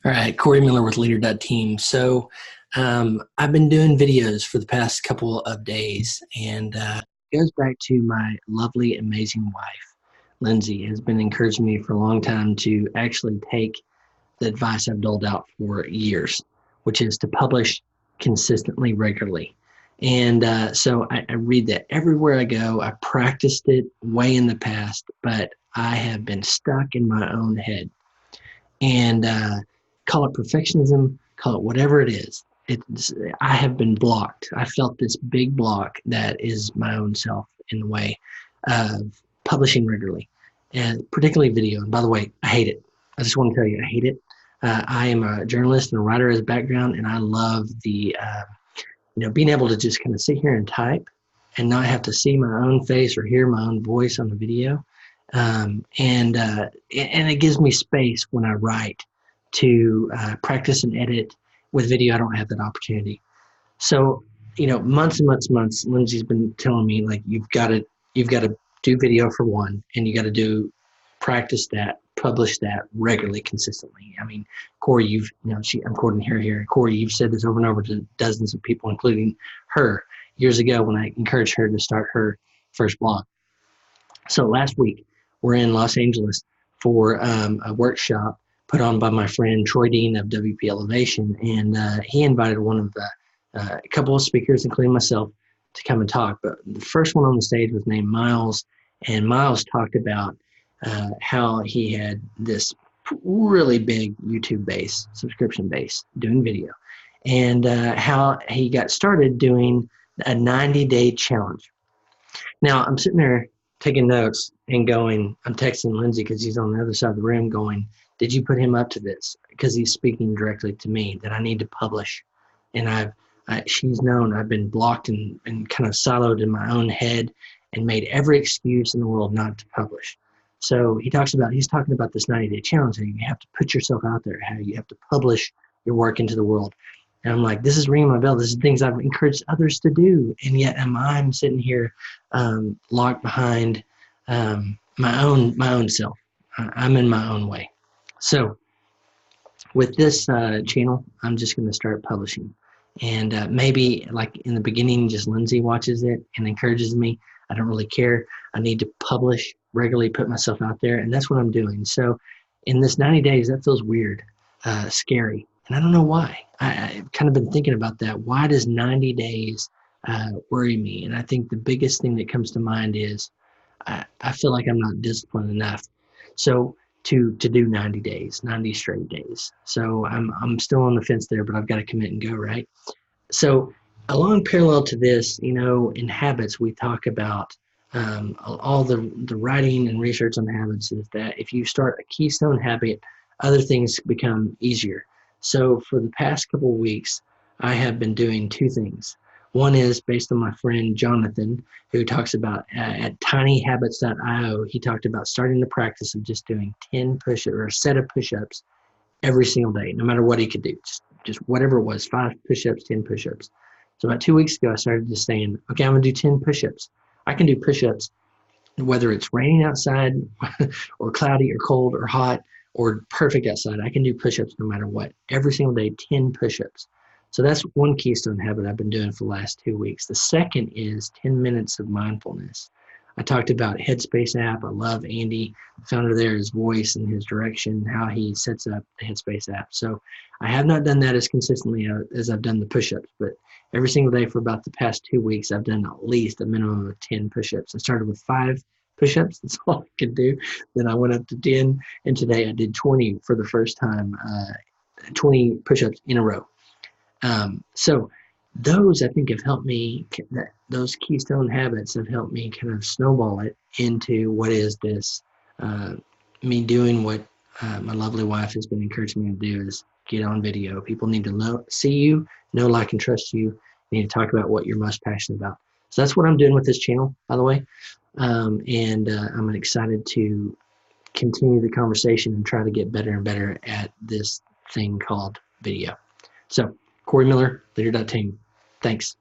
All right, Corey Miller with Leader.team. So I've been doing videos for the past couple of days, and it goes back to my lovely, amazing wife, Lindsay, has been encouraging me for a long time to actually take the advice I've doled out for years, which is to publish consistently, regularly. And so I read that everywhere I go. I practiced it way in the past, but I have been stuck in my own head and call it perfectionism, call it whatever it is. I have been blocked. I felt this big block that is my own self in the way of publishing regularly, and particularly video. And by the way, I hate it. I just want to tell you, I hate it. I am a journalist and a writer as a background, and I love the being able to just kind of sit here and type and not have to see my own face or hear my own voice on the video. And it gives me space when I write to practice and edit. With video, I don't have that opportunity. So, months and months and months, Lindsay's been telling me, like, you've got to do video for one, and you got to practice that, publish that regularly, consistently. I mean, Corey, I'm quoting here. Corey, you've said this over and over to dozens of people, including her, years ago when I encouraged her to start her first blog. So last week, we're in Los Angeles for a workshop put on by my friend Troy Dean of WP Elevation, and he invited one of the a couple of speakers, including myself, to come and talk. But the first one on the stage was named Miles, and Miles talked about how he had this really big YouTube base, subscription base, doing video, and how he got started doing a 90-day challenge. Now, I'm sitting there taking notes and going, I'm texting Lindsay because he's on the other side of the room going, did you put him up to this? Because he's speaking directly to me that I need to publish. And she's known I've been blocked and kind of siloed in my own head and made every excuse in the world not to publish. So he's talking about this 90-day challenge, and you have to put yourself out there, how you have to publish your work into the world. And I'm like, this is ringing my bell. This is things I've encouraged others to do. And yet I'm sitting here locked behind my own self. I'm in my own way. So with this channel, I'm just going to start publishing. And maybe like in the beginning, just Lindsay watches it and encourages me. I don't really care. I need to publish regularly, put myself out there. And that's what I'm doing. So in this 90 days, that feels weird, scary. And I don't know why. I've kind of been thinking about that. Why does 90 days worry me? And I think the biggest thing that comes to mind is I feel like I'm not disciplined enough. So to do 90 days, 90 straight days. So I'm still on the fence there, but I've got to commit and go, right? So along parallel to this, in habits, we talk about all the writing and research on habits is that if you start a keystone habit, other things become easier. So for the past couple of weeks, I have been doing two things. One is based on my friend Jonathan, who talks about at tinyhabits.io, he talked about starting the practice of just doing 10 push-ups or a set of push-ups every single day, no matter what he could do, just whatever it was, 5 push-ups, 10 push-ups. So about 2 weeks ago, I started just saying, okay, I'm gonna do 10 push-ups. I can do push-ups whether it's raining outside or cloudy or cold or hot or perfect outside. I can do push-ups no matter what. Every single day, 10 push-ups. So that's one keystone habit I've been doing for the last 2 weeks. The second is 10 minutes of mindfulness. I talked about Headspace app. I love Andy, the founder there, his voice and his direction, how he sets up the Headspace app. So I have not done that as consistently as I've done the push-ups, but every single day for about the past 2 weeks, I've done at least a minimum of 10 push-ups. I started with 5 push-ups. That's all I could do. Then I went up to 10, and today I did 20 for the first time, 20 push-ups in a row. So those I think have helped me, those keystone habits have helped me kind of snowball it into what is this, me doing what my lovely wife has been encouraging me to do is get on video. People need to see you, know, like, and trust you. You need to talk about what you're most passionate about. So that's what I'm doing with this channel, by the way. And I'm excited to continue the conversation and try to get better and better at this thing called video. So Corey Miller, Leader.team. Thanks.